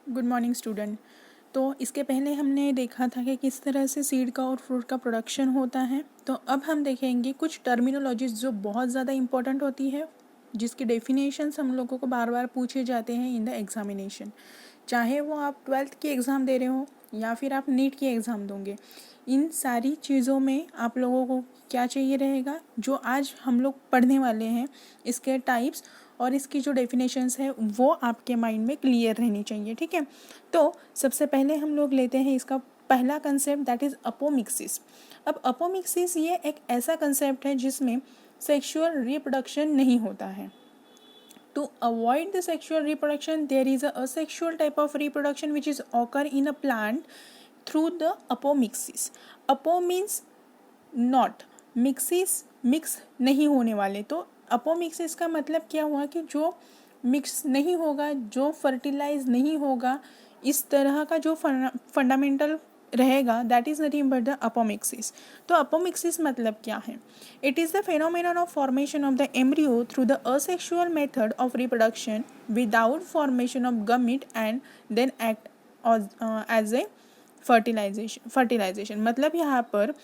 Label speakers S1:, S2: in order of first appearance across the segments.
S1: Good morning student. तो इसके पहले हमने देखा था कि किस तरह से सीड का और फ्रूट का प्रोडक्शन होता है। तो अब हम देखेंगे कुछ टर्मिनोलॉजीज जो बहुत ज़्यादा इंपॉर्टेंट होती है, जिसकी डेफिनेशंस हम लोगों को बार बार पूछे जाते हैं इन द एग्जामिनेशन। चाहे वो आप 12th की एग्ज़ाम दे रहे हो या फिर आप नीट की एग्ज़ाम दोगे, इन सारी चीज़ों में आप लोगों को क्या चाहिए रहेगा, जो आज हम लोग पढ़ने वाले हैं इसके टाइप्स और इसकी जो डेफिनेशंस है वो आपके माइंड में क्लियर रहनी चाहिए। ठीक है, तो सबसे पहले हम लोग लेते हैं इसका पहला कंसेप्ट, दैट इज़ अपोमिक्सिस। अब अपोमिक्सिस ये एक ऐसा कंसेप्ट है जिसमें सेक्सुअल रिप्रोडक्शन नहीं होता है। To avoid the sexual reproduction, there is a asexual type of reproduction which is occur in a plant through the apomixis. Apo means not, mixis mix नहीं होने वाले। तो अपोमिक्सिस का मतलब क्या हुआ कि जो मिक्स नहीं होगा, जो फर्टिलाइज नहीं होगा, इस तरह का जो फंडामेंटल रहेगा, that is nothing but the apomixis. तो अपोमिक्सिस मतलब क्या है? It is the phenomenon of formation of the embryo through the asexual method of reproduction without formation of gamete and then act as a fertilisation. मतलब यहाँ पर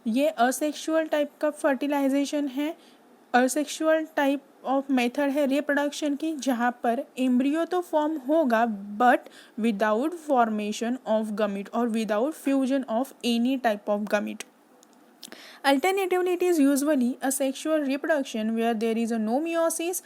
S1: ये asexual type का fertilisation है, असेक्सुअल टाइप ऑफ मेथड है reproduction की, जहाँ पर एम्ब्रियो तो फॉर्म होगा but without formation of gamete और without fusion of any type of gamete. Alternatively, it is usually a sexual reproduction where there is a no meiosis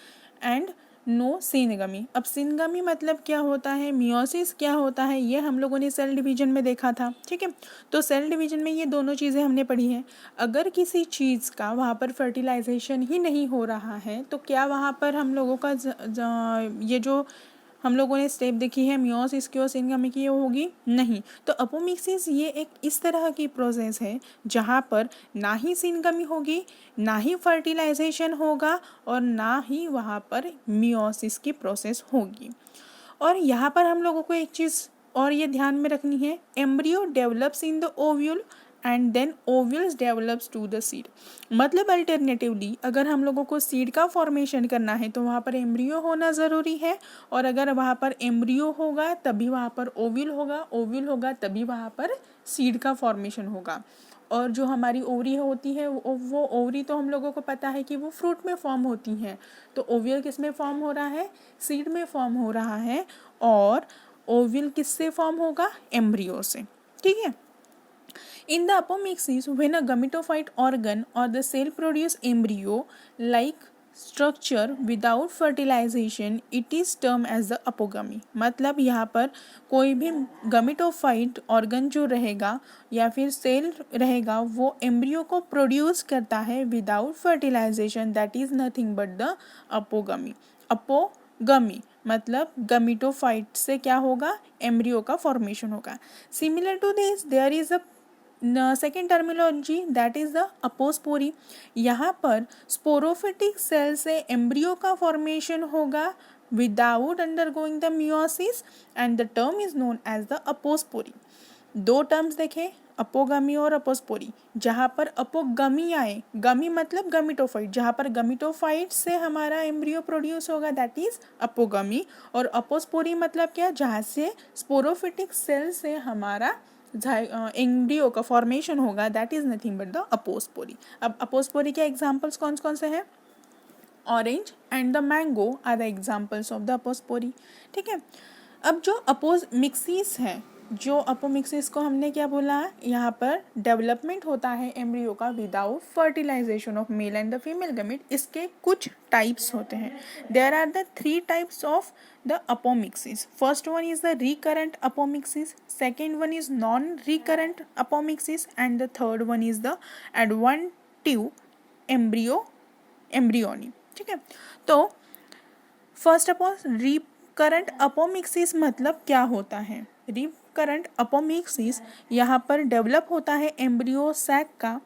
S1: and no syngamy. अब syngamy मतलब क्या होता है, meiosis क्या होता है, ये हम लोगों ने सेल डिवीजन में देखा था. ठीक है, तो सेल डिवीजन में ये दोनों चीज़ें हमने पढ़ी हैं. अगर किसी चीज़ का वहाँ पर फर्टिलाइजेशन ही नहीं हो रहा है तो क्या वहाँ पर हम लोगों का ये जो हम लोगों ने स्टेप देखी है मियोसिस की और सिनगमी की, ये होगी नहीं. तो अपोमिक्सिस ये एक इस तरह की प्रोसेस है जहाँ पर ना ही सिनगमी होगी, ना ही फर्टिलाइजेशन होगा और ना ही वहाँ पर मियोसिस की प्रोसेस होगी. और यहाँ पर हम लोगों को एक चीज़ और ये ध्यान में रखनी है, embryo develops in the ovule and then ovules develops to the seed. मतलब अल्टरनेटिवली अगर हम लोगों को सीड का फॉर्मेशन करना है तो वहाँ पर एम्ब्रियो होना ज़रूरी है, और अगर वहाँ पर एम्ब्रियो होगा तभी वहाँ पर ओव्यूल होगा, ओव्यूल होगा तभी वहाँ पर सीड का फॉर्मेशन होगा. और जो हमारी ओवरी होती है वो ओवरी तो हम लोगों को पता है कि वो फ्रूट में फॉर्म होती हैं. तो ओव्यूल किस में फॉर्म हो रहा है, सीड में फॉर्म हो रहा है. और ओव्यूल किससे फॉर्म होगा, एम्ब्रियो से. ठीक है, in the apomixis, when a gametophyte organ or the cell produce embryo-like structure without fertilization, it is termed as the apogamy. मतलब यहाँ पर कोई भी गमेटोफाइट ऑर्गन जो रहेगा या फिर सेल रहेगा वो एम्ब्रियो को प्रोड्यूस करता है without fertilization, that is nothing but the apogamy. Apogamy मतलब गमीटोफाइट से क्या होगा, एम्ब्रियो का फॉर्मेशन होगा. Similar to this there is a second terminology, that is the apospory. यहाँ पर स्पोरोफिटिक सेल से एम्ब्रियो का फॉर्मेशन होगा without undergoing the meiosis and the term is known as the apospory. दो टर्म्स देखें, अपोगमी और अपोस्पोरी. जहाँ पर अपोगमी आए, गमी मतलब गमीटोफाइट, जहाँ पर गमीटोफाइट से हमारा एम्ब्रियो प्रोड्यूस होगा दैट इज अपोगमी. और अपोस्पोरी मतलब क्या, जहाँ से स्पोरोफिटिक सेल से हमारा एम्ब्रियो का फॉर्मेशन होगा, that is nothing but the apospory. अब अपोस्पोरी के एग्जाम्पल्स कौन कौन से हैं, orange and the mango are the examples of the apospory. ठीक है, अब जो अपोमिक्सिस है, जो अपोमिक्सिस को हमने क्या बोला, यहाँ पर डेवलपमेंट होता है एम्ब्रियो का without fertilisation of male and the female gamete. इसके कुछ टाइप्स होते हैं. There are the 3 types of the apomixis. First one is the recurrent apomixis, second one is non-recurrent apomixis, and the third one is the adventive embryony. ठीक है, तो first of all recurrent apomixis मतलब क्या होता है. Recurrent apomixis यहाँ पर develop होता है एम्ब्रियो सैक का.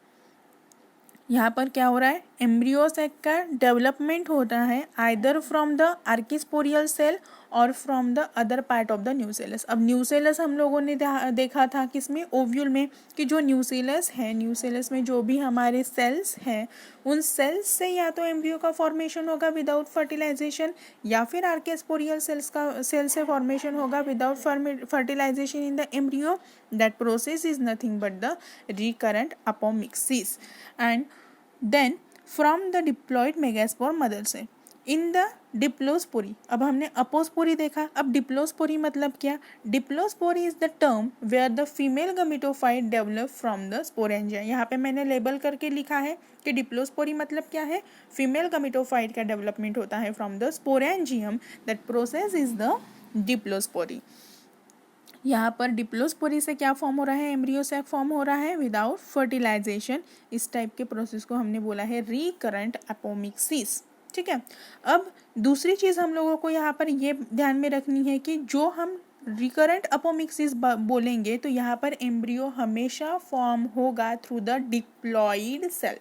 S1: यहाँ पर क्या हो रहा है, एम्ब्रियो सैक का डेवलपमेंट होता है either from the archesporial cell और from the other part of the nucellus. अब न्यूसेलस हम लोगों ने देखा था किसमें, ओव्यूल में, कि जो न्यूसेलस है, न्यूसेलस में जो भी हमारे सेल्स हैं उन सेल्स से या तो एम्ब्रियो का फॉर्मेशन होगा विदाउट फर्टिलाइजेशन, या फिर आर्किस्पोरियल सेल से फॉर्मेशन होगा without fertilization in the embryo. That process is nothing but the recurrent apomixis and then from the diploid megaspore mother cell in the diplospory. अब हमने apospory देखा, अब diplospory मतलब क्या? Diplospory is the term where the female gametophyte develop from the sporangia. यहाँ पे मैंने label करके लिखा है कि डिप्लोस्पोरी मतलब क्या है, फीमेल गमीटोफाइट का डेवलपमेंट होता है from the sporangium, that process is the diplospory. यहाँ पर डिप्लोस्पोरी से क्या फॉर्म हो रहा है, एम्ब्रियो सैक फॉर्म हो रहा है विदाउट फर्टिलाइजेशन। इस टाइप के प्रोसेस को हमने बोला है रिकरेंट अपोमिक्सिस। ठीक है, अब दूसरी चीज़ हम लोगों को यहाँ पर ये ध्यान में रखनी है कि जो हम रिकरेंट अपोमिक्सिस बोलेंगे तो यहाँ पर एम्ब्रियो हमेशा फॉर्म होगा through the diploid cell.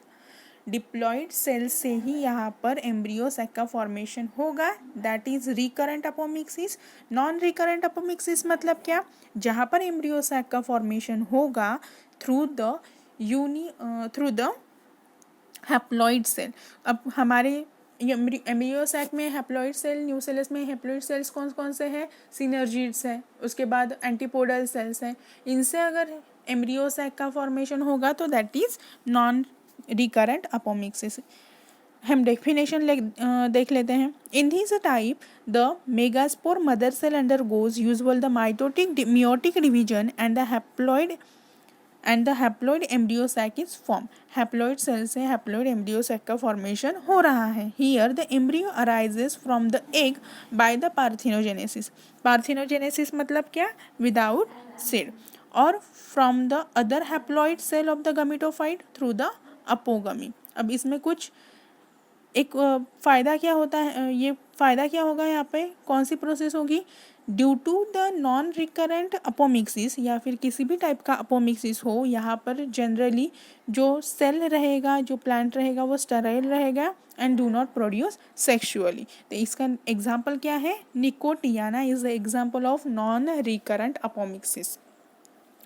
S1: Diploid cell से ही यहाँ पर एम्ब्रियो सैक का फॉर्मेशन होगा, that is recurrent apomixis. Non recurrent apomixis मतलब क्या? जहाँ पर एम्ब्रियो सैक का फॉर्मेशन होगा थ्रू द हैप्लॉइड सेल। अब हमारे एम्ब्रियो सैक में हैप्लॉइड सेल, न्यूसेलस में हैप्लॉइड सेल्स कौन कौन से हैं? सिनर्जिड्स है, उसके बाद एंटीपोडल सेल्स हैं। इनसे अगर एम्ब्रियो सैक का फॉर्मेशन होगा तो that is non recurrent apomixis. हम डेफिनेशन देख लेते हैं। In this type the megaspore mother cell undergoes usual the meiotic division and the haploid embryo sac is form. Haploid cell से हैप्लॉइड एम्ब्रियो सैक का formation हो रहा है। Here the embryo arises from the egg by the parthenogenesis. Parthenogenesis मतलब क्या? Without seed. और from the other haploid cell of the gametophyte through the अपोगमी। अब इसमें कुछ एक फ़ायदा क्या होता है, ये फ़ायदा क्या होगा यहाँ पे, कौन सी प्रोसेस होगी? Due to the non recurrent apomixis या फिर किसी भी टाइप का अपोमिक्सिस हो, यहाँ पर जनरली जो सेल रहेगा, जो प्लांट रहेगा वो स्टेराइल रहेगा and do not produce sexually. तो इसका एग्जाम्पल क्या है? Nicotiana is the example of non recurrent apomixis.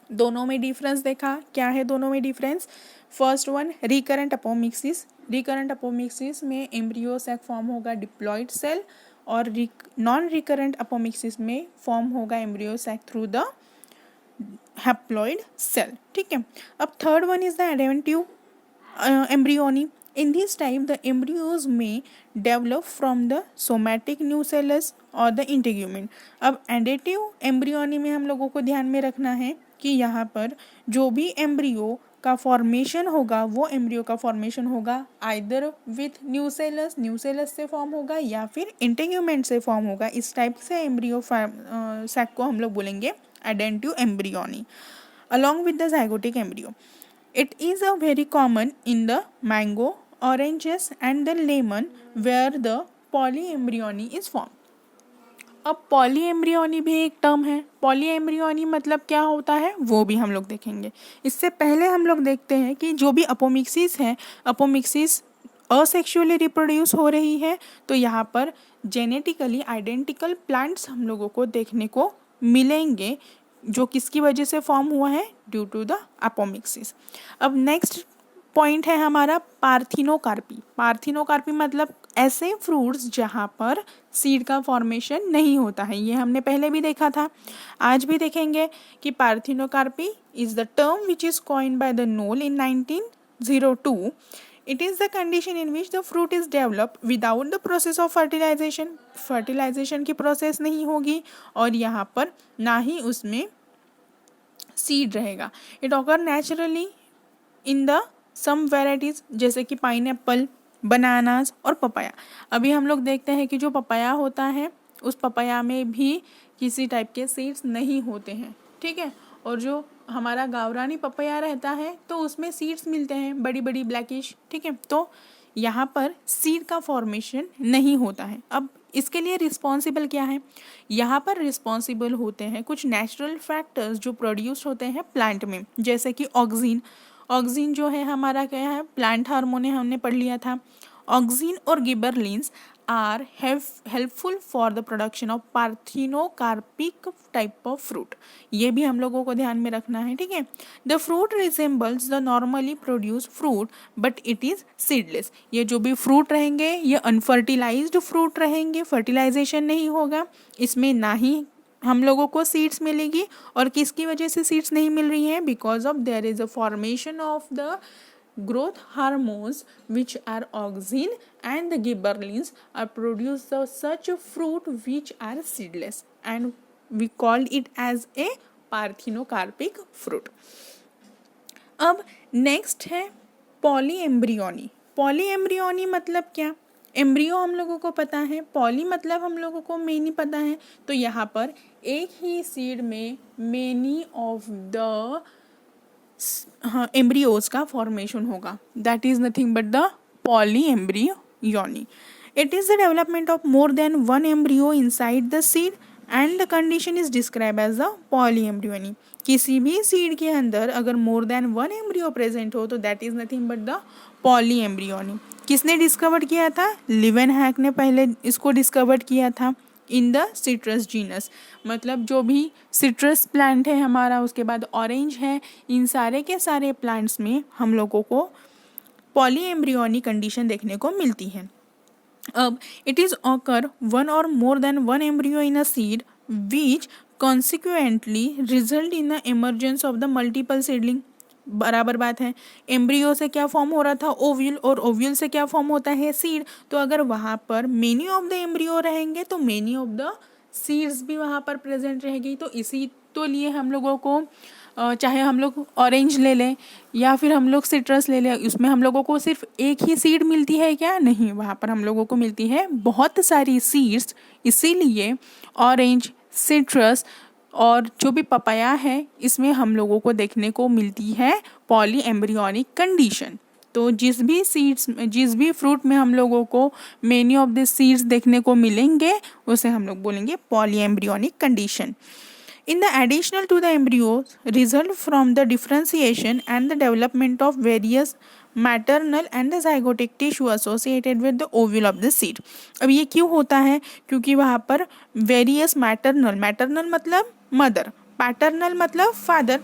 S1: दोनों में डिफरेंस देखा, क्या है दोनों में difference? First one recurrent apomixis. Recurrent apomixis में एम्ब्रियो सैक फॉर्म होगा डिप्लॉइड सेल, और नॉन रिकरेंट अपोमिक्सिस में फॉर्म होगा embryo sac through the haploid cell. ठीक है, अब third one is the adventive embryony. In this type, the embryos may develop from the somatic nucellus or the integument. अब additive embryony में हम लोगों को ध्यान में रखना है कि यहाँ पर जो भी एम्ब्रियो का फॉर्मेशन होगा वो एम्ब्रियो का फॉर्मेशन होगा आइदर विथ न्यूसेलस से फॉर्म होगा या फिर इंटेग्यूमेंट से फॉर्म होगा। इस टाइप से एम्ब्रियो सैक को हम लोग बोलेंगे एडेंटिव embryony along with the zygotic embryo. It is a very common in the mango, oranges and the lemon where the polyembryony is formed. अब पॉलीएम्ब्रियोनी भी एक टर्म है। पॉलीएम्ब्रियोनी मतलब क्या होता है वो भी हम लोग देखेंगे। इससे पहले हम लोग देखते हैं कि जो भी अपोमिक्सिस है, अपोमिक्सिस असेक्सुअली रिप्रोड्यूस हो रही है तो यहाँ पर जेनेटिकली आइडेंटिकल प्लांट्स हम लोगों को देखने को मिलेंगे जो किसकी वजह से फॉर्म हुआ है? Due to the apomixis. अब नेक्स्ट पॉइंट है हमारा पार्थिनोकार्पी। पार्थिनोकार्पी मतलब ऐसे फ्रूट्स जहाँ पर सीड का फॉर्मेशन नहीं होता है। ये हमने पहले भी देखा था, आज भी देखेंगे कि parthenocarpy is the term which is coined by the Noll in 1902. It is the condition in which the fruit is developed without the process of fertilization. Fertilization की प्रोसेस नहीं होगी और यहाँ पर ना ही उसमें सीड रहेगा। It occur naturally in the some varieties जैसे कि पाइनएप्पल, बनानास और पपाया। अभी हम लोग देखते हैं कि जो पपाया होता है उस पपाया में भी किसी टाइप के सीड्स नहीं होते हैं। ठीक है, और जो हमारा गावरानी पपाया रहता है तो उसमें सीड्स मिलते हैं बड़ी बड़ी ब्लैकिश। ठीक है, तो यहाँ पर सीड का फॉर्मेशन नहीं होता है। अब इसके लिए रिस्पॉन्सिबल क्या है? यहाँ पर रिस्पॉन्सिबल होते हैं कुछ नेचुरल फैक्टर्स जो प्रोड्यूस होते हैं प्लांट में, जैसे कि ऑक्सिन। ऑक्सिन जो है हमारा क्या है, प्लांट हार्मोन है, हमने पढ़ लिया था। ऑक्सिन और gibberellins are helpful for the production of parthenocarpic type of fruit. ये भी हम लोगों को ध्यान में रखना है, ठीक है। The fruit resembles the normally produce fruit but it is seedless. ये जो भी फ्रूट रहेंगे ये अनफर्टिलाइज्ड फ्रूट रहेंगे, फर्टिलाइजेशन नहीं होगा इसमें, ना ही हम लोगों को सीड्स मिलेगी। और किसकी वजह से सीड्स नहीं मिल रही हैं? Because of their is a formation of the growth hormones which are auxin and the gibberellins are produced of such a fruit which are seedless and we called it as a parthenocarpic fruit. अब next है polyembryony. Polyembryony मतलब क्या? Embryo हम लोगों को पता है, poly मतलब हम लोगों को मेनी पता है। तो यहाँ पर एक ही सीड में मेनी ऑफ द एम्ब्रियोज का फॉर्मेशन होगा, that is nothing but the polyembryony. It is the development of more than one embryo inside the seed and the condition is describe as the polyembryony. किसी भी seed के अंदर अगर more than one embryo present हो तो that is nothing but the polyembryony. किसने discover किया था? लिवेनहैक ने पहले इसको डिस्कवर किया था इन द सिट्रस जीनस। मतलब जो भी सिट्रस प्लांट है हमारा, उसके बाद ऑरेंज है, इन सारे के सारे प्लांट्स में हम लोगों को पॉलीएम्ब्रियोनी कंडीशन देखने को मिलती है। अब इट इज ऑकर वन और मोर than one embryo in a seed which consequently result in the emergence of the multiple seedling. बराबर बात है, एम्ब्रियो से क्या फॉर्म हो रहा था? ओव्यूल, और ओव्यूल से क्या फॉर्म होता है? सीड। तो अगर वहाँ पर मेनी ऑफ द एम्ब्रियो रहेंगे तो मेनी ऑफ द सीड्स भी वहाँ पर प्रेजेंट रहेगी। तो इसी तो लिए हम लोगों को चाहे हम लोग ऑरेंज ले लें या फिर हम लोग सिट्रस ले लें, उसमें हम लोगों को सिर्फ एक ही सीड मिलती है क्या? नहीं, वहाँ पर हम लोगों को मिलती है बहुत सारी सीड्स। इसीलिए ऑरेंज, सिट्रस और जो भी पपाया है इसमें हम लोगों को देखने को मिलती है पॉलीएम्ब्रियोनिक कंडीशन। तो जिस भी फ्रूट में हम लोगों को मेनी ऑफ द सीड्स देखने को मिलेंगे उसे हम लोग बोलेंगे पॉलीएम्ब्रियोनिक condition. In the additional to the embryos result from the differentiation and the development of various maternal and the zygotic tissue associated with the ovule of the seed। अब ये क्यों होता है? क्योंकि वहाँ पर various maternal मतलब मदर, पैटर्नल मतलब फादर।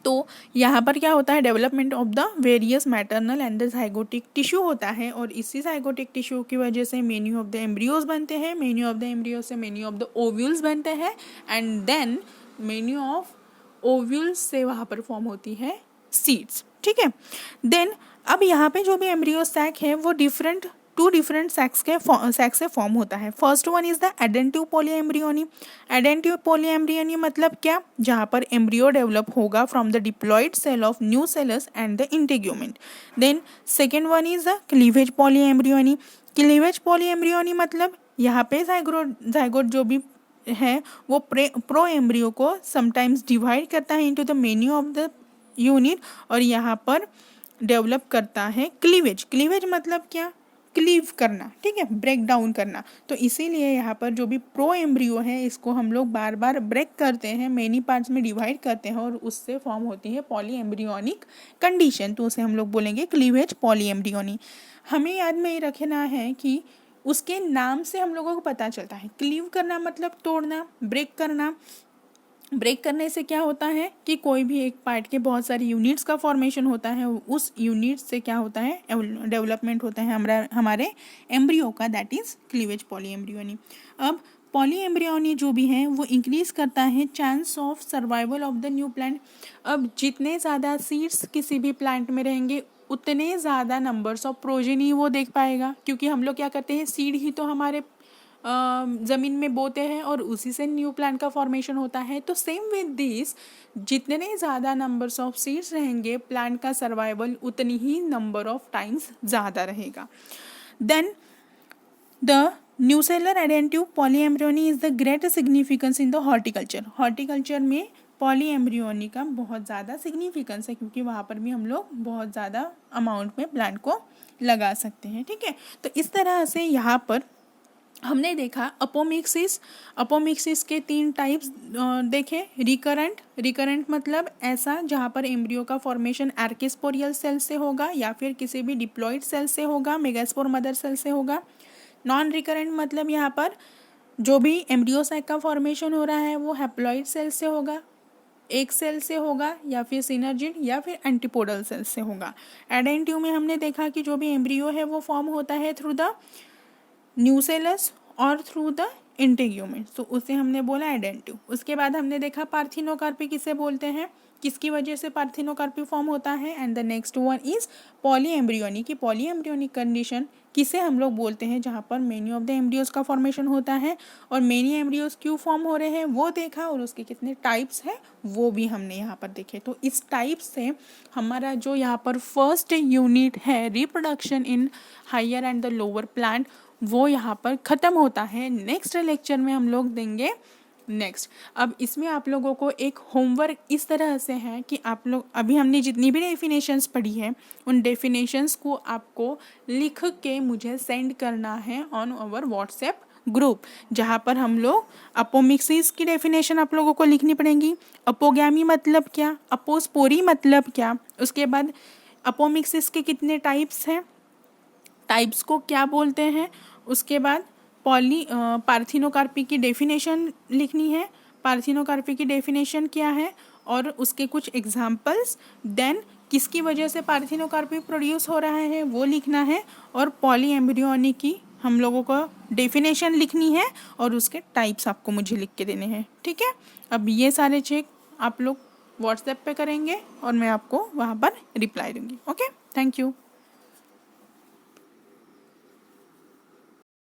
S1: तो यहाँ पर क्या होता है? Development of the various maternal and the zygotic tissue होता है, और इसी जाइगोटिक टिश्यू की वजह से मेनी ऑफ द एम्ब्रियोज बनते हैं, मेनी ऑफ द एम्ब्रियोज से मेनी ऑफ द ओव्यूल्स बनते हैं, and then many of ovules से वहाँ पर फॉर्म होती है सीड्स, ठीक है। देन अब यहाँ पे जो भी एम्ब्रियो सैक है वो टू डिफरेंट सैक से फॉर्म होता है। First one is the adventive polyembryony. Adventive polyembryony मतलब क्या? जहाँ पर एम्ब्रियो डेवलप होगा from the diploid cell of nucellus and the integument. Then second one is the cleavage polyembryony. Cleavage polyembryony मतलब यहाँ पे जाइगोट जो भी है वो प्रो एम्ब्रियो को समटाइम्स डिवाइड करता है into the many of the unit, और यहाँ पर डेवलप करता है क्लीवेज। क्लीवेज मतलब क्या? क्लीव करना, ठीक है, ब्रेक डाउन करना। तो इसीलिए यहाँ पर जो भी प्रो एम्ब्रियो है इसको हम लोग बार बार ब्रेक करते हैं, मेनी पार्ट्स में डिवाइड करते हैं, और उससे फॉर्म होती है पॉलीएम्ब्रियोनिक कंडीशन। तो उसे हम लोग बोलेंगे क्लीवेज पॉलीएम्ब्रियोनी। हमें याद में ये रखना है कि उसके नाम से हम लोगों को पता चलता है। क्लीव करना मतलब तोड़ना, ब्रेक करना। ब्रेक करने से क्या होता है कि कोई भी एक पार्ट के बहुत सारी यूनिट्स का फॉर्मेशन होता है, उस यूनिट से क्या होता है? डेवलपमेंट होता है हमारे एम्ब्रियो का, दैट इज क्लीवेज पॉलीएम्ब्रियोनी। अब पॉलीएम्ब्रियोनी जो भी है वो इंक्रीज करता है chance of survival of the new plant. अब जितने ज़्यादा सीड्स किसी भी प्लांट में रहेंगे उतने ज़्यादा नंबर्स ऑफ प्रोजेनी वो देख पाएगा, क्योंकि हम लोग क्या करते हैं, सीड ही तो हमारे ज़मीन में बोते हैं और उसी से न्यू प्लांट का फॉर्मेशन होता है। तो सेम विद दिस, जितने ज़्यादा नंबर्स ऑफ सीड्स रहेंगे प्लांट का सर्वाइवल उतनी ही नंबर ऑफ टाइम्स ज़्यादा रहेगा। Then the nucellar adventive polyembryony is the great significance in the horticulture. Horticulture में पॉलीएम्ब्रियोनी का बहुत ज़्यादा सिग्निफिकेंस है, क्योंकि वहाँ पर भी हम लोग बहुत ज़्यादा अमाउंट में प्लांट को लगा सकते हैं, ठीक है। तो इस तरह से यहाँ पर हमने देखा अपोमिक्सिस के 3 टाइप्स देखे। रिकरेंट मतलब ऐसा जहाँ पर एम्ब्रियो का फॉर्मेशन आर्किस्पोरियल सेल से होगा या फिर किसी भी डिप्लॉइड सेल से होगा, मेगास्पोर मदर सेल से होगा। नॉन रिकरेंट मतलब यहाँ पर जो भी एम्ब्रियो साइक का फॉर्मेशन हो रहा है वो हैप्लॉइड सेल से होगा, एक सेल से होगा या फिर सिनर्जिड या फिर एंटीपोडल सेल से होगा। एडेंटिव में हमने देखा कि जो भी एम्ब्रियो है वो फॉर्म होता है थ्रू द न्यूसेलस और थ्रू द इंटेग्यूमेंट, तो उसे हमने बोला एडेंटिव। उसके बाद हमने देखा पार्थिनोकार्पी किसे बोलते हैं, किसकी वजह से पार्थिनोकार्पी फॉर्म होता है। And the next one is polyembryonic, की पॉलीएम्ब्रियोनिक कंडीशन किसे हम लोग बोलते हैं जहाँ पर मेनी ऑफ द एम्ब्रियोज का फॉर्मेशन होता है और मेनी एम्ब्रियोज क्यों फॉर्म हो रहे हैं वो देखा, और उसके कितने टाइप्स हैं वो भी हमने यहाँ पर देखे। तो इस टाइप से हमारा जो यहाँ पर फर्स्ट यूनिट है reproduction in higher and the lower plant वो यहाँ पर ख़त्म होता है। नेक्स्ट लेक्चर में हम लोग देंगे नेक्स्ट। अब इसमें आप लोगों को एक होमवर्क इस तरह से है कि आप लोग अभी हमने जितनी भी डेफिनेशंस पढ़ी है उन डेफिनेशंस को आपको लिख के मुझे सेंड करना है ऑन आवर व्हाट्सएप ग्रुप, जहाँ पर हम लोग अपोमिक्सिस की डेफिनेशन आप लोगों को लिखनी पड़ेगी। अपोगैमी मतलब क्या, अपोस्पोरी मतलब क्या, उसके बाद अपोमिक्सिस के कितने टाइप्स हैं, टाइप्स को क्या बोलते हैं, उसके बाद पार्थिनोकार्पी की डेफिनेशन लिखनी है, पार्थिनोकार्पी की डेफिनेशन क्या है और उसके कुछ एग्जाम्पल्स, देन किसकी वजह से पार्थिनोकार्पी प्रोड्यूस हो रहा है वो लिखना है, और पॉलीएम्ब्रियोनिक की हम लोगों को डेफिनेशन लिखनी है और उसके टाइप्स आपको मुझे लिख के देने हैं। ठीक है, अब ये सारे चेक आप लोग व्हाट्सएप पे करेंगे और मैं आपको वहाँ पर रिप्लाई दूंगी। Okay, thank you.